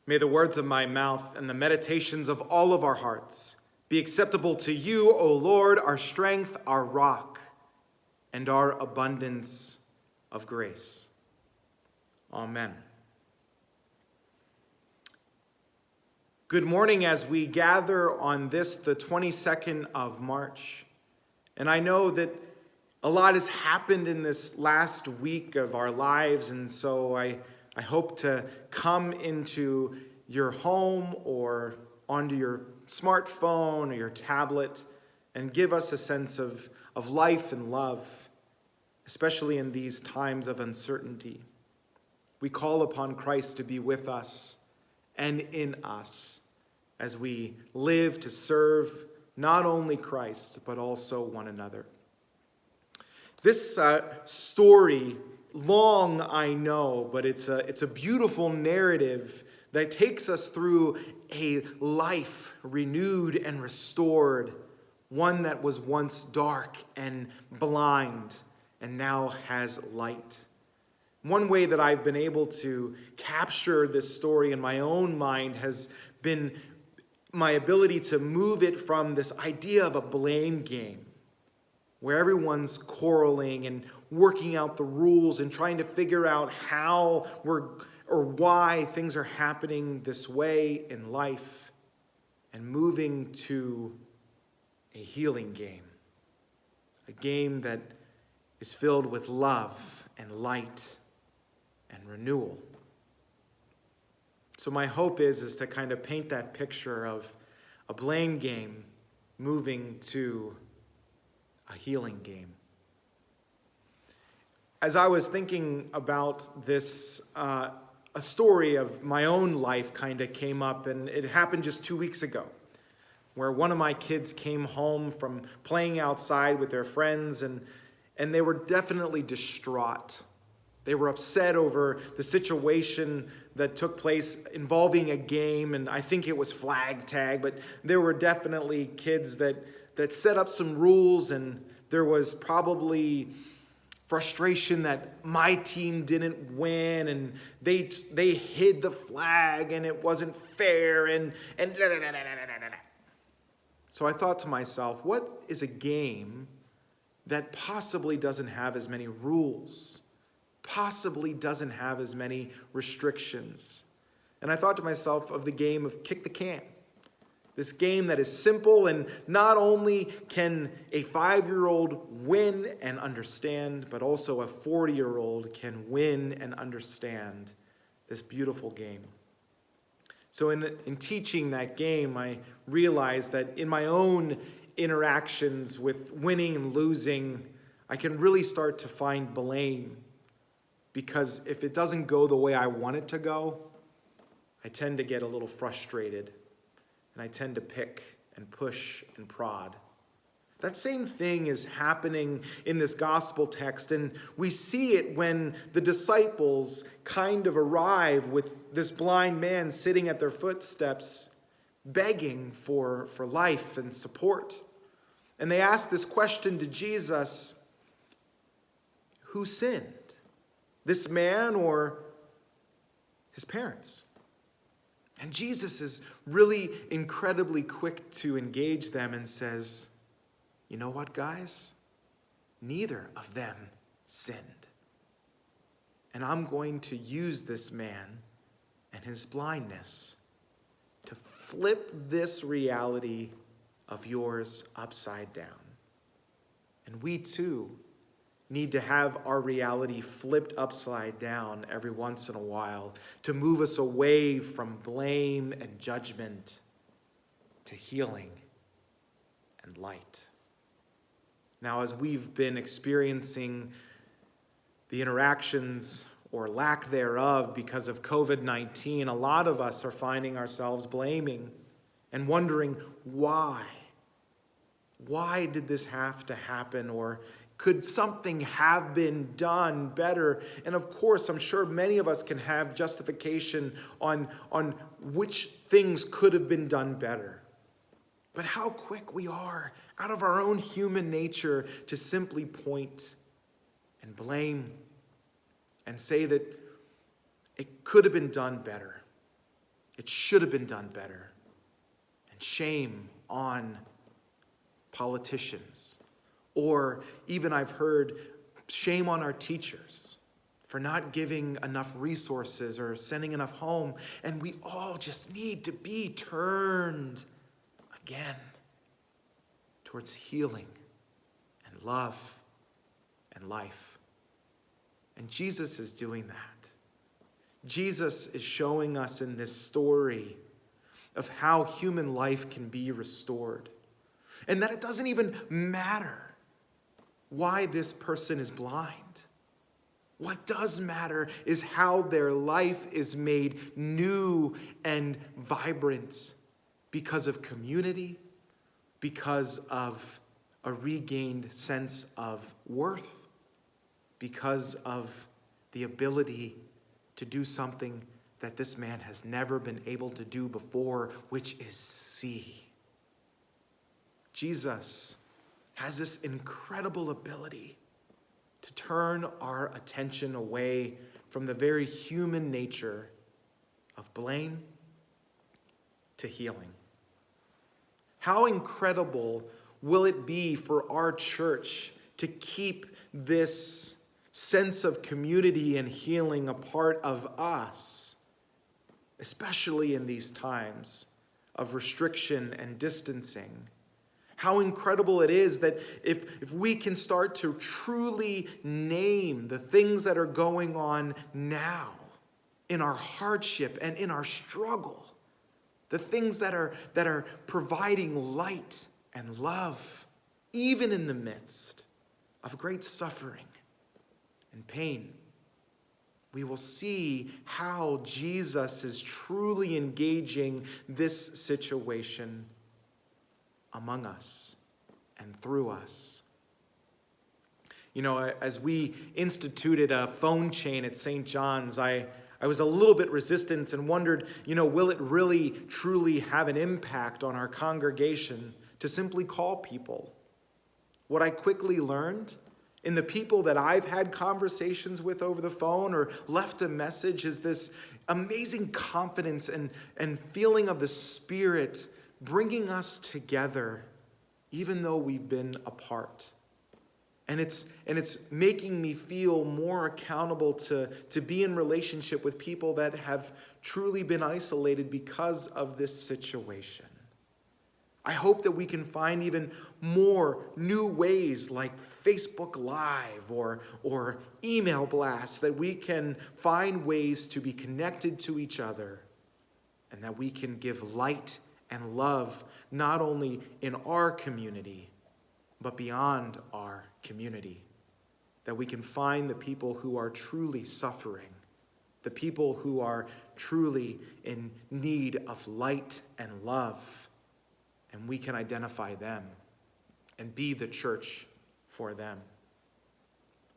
May the words of my mouth and the meditations of all of our hearts be acceptable to you, O Lord, our strength, our rock, and our abundance of grace. Amen. Good morning as we gather on this, the 22nd of March. And I know that a lot has happened in this last week of our lives, and so I hope to come into your home or onto your smartphone or your tablet and give us a sense of life and love, especially in these times of uncertainty. We call upon Christ to be with us and in us as we live to serve not only Christ, but also one another. This story, long I know, but it's a beautiful narrative that takes us through a life renewed and restored, one that was once dark and blind and now has light. One way that I've been able to capture this story in my own mind has been my ability to move it from this idea of a blame game, where everyone's quarreling and working out the rules and trying to figure out how or why things are happening this way in life, and moving to a healing game, a game that is filled with love and light and renewal. So my hope is to kind of paint that picture of a blame game moving to a healing game. As I was thinking about this, a story of my own life kind of came up, and it happened just 2 weeks ago, where one of my kids came home from playing outside with their friends, and they were definitely distraught. They were upset over the situation that took place involving a game, and I think it was flag tag, but there were definitely kids that set up some rules, and there was probably frustration that my team didn't win, and they hid the flag, and it wasn't fair, and So I thought to myself, what is a game that possibly doesn't have as many rules, possibly doesn't have as many restrictions? And I thought to myself of the game of kick the can. This game that is simple, and not only can a 5-year-old win and understand, but also a 40-year-old can win and understand this beautiful game. So in teaching that game, I realized that in my own interactions with winning and losing, I can really start to find blame. Because if it doesn't go the way I want it to go, I tend to get a little frustrated. And I tend to pick and push and prod. That same thing is happening in this gospel text, and we see it when the disciples kind of arrive with this blind man sitting at their footsteps, begging for life and support. And they ask this question to Jesus: who sinned, this man or his parents? And Jesus is really incredibly quick to engage them and says, you know what, guys? Neither of them sinned. And I'm going to use this man and his blindness to flip this reality of yours upside down. And we too need to have our reality flipped upside down every once in a while to move us away from blame and judgment to healing and light. Now, as we've been experiencing the interactions or lack thereof because of COVID-19, a lot of us are finding ourselves blaming and wondering why. Why did this have to happen? Or could something have been done better? And of course, I'm sure many of us can have justification on which things could have been done better. But how quick we are out of our own human nature to simply point and blame and say that it could have been done better. It should have been done better. And shame on politicians. Or even I've heard shame on our teachers for not giving enough resources or sending enough home. And we all just need to be turned again towards healing and love and life. And Jesus is doing that. Jesus is showing us in this story of how human life can be restored. And that it doesn't even matter why this person is blind. What does matter is how their life is made new and vibrant because of community, because of a regained sense of worth, because of the ability to do something that this man has never been able to do before, which is see. Jesus has this incredible ability to turn our attention away from the very human nature of blame to healing. How incredible will it be for our church to keep this sense of community and healing a part of us, especially in these times of restriction and distancing? How incredible it is that if we can start to truly name the things that are going on now in our hardship and in our struggle, the things that are providing light and love, even in the midst of great suffering and pain, we will see how Jesus is truly engaging this situation among us and through us. You know, as we instituted a phone chain at St. John's, I was a little bit resistant and wondered, will it really truly have an impact on our congregation to simply call people? What I quickly learned in the people that I've had conversations with over the phone or left a message is this amazing confidence and feeling of the Spirit bringing us together, even though we've been apart. And it's making me feel more accountable to be in relationship with people that have truly been isolated because of this situation. I hope that we can find even more new ways like Facebook Live or email blasts, that we can find ways to be connected to each other and that we can give light and love not only in our community, but beyond our community. That we can find the people who are truly suffering, the people who are truly in need of light and love, and we can identify them and be the church for them.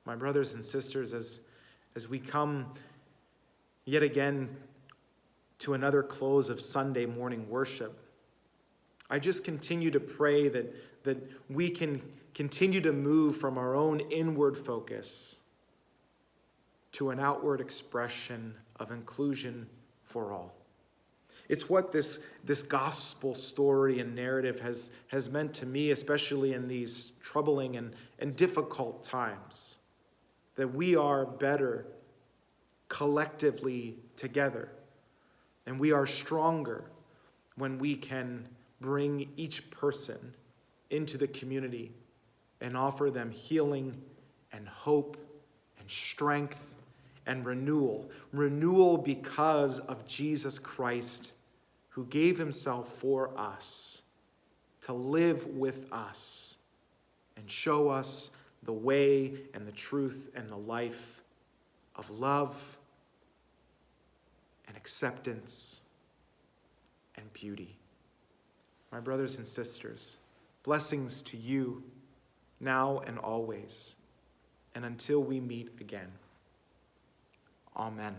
My brothers and sisters, as we come yet again to another close of Sunday morning worship, I just continue to pray that we can continue to move from our own inward focus to an outward expression of inclusion for all. It's what this gospel story and narrative has meant to me, especially in these troubling and difficult times, that we are better collectively together, and we are stronger when we can bring each person into the community and offer them healing and hope and strength and renewal. Renewal because of Jesus Christ, who gave himself for us to live with us and show us the way and the truth and the life of love and acceptance and beauty. My brothers and sisters, blessings to you now and always, and until we meet again. Amen.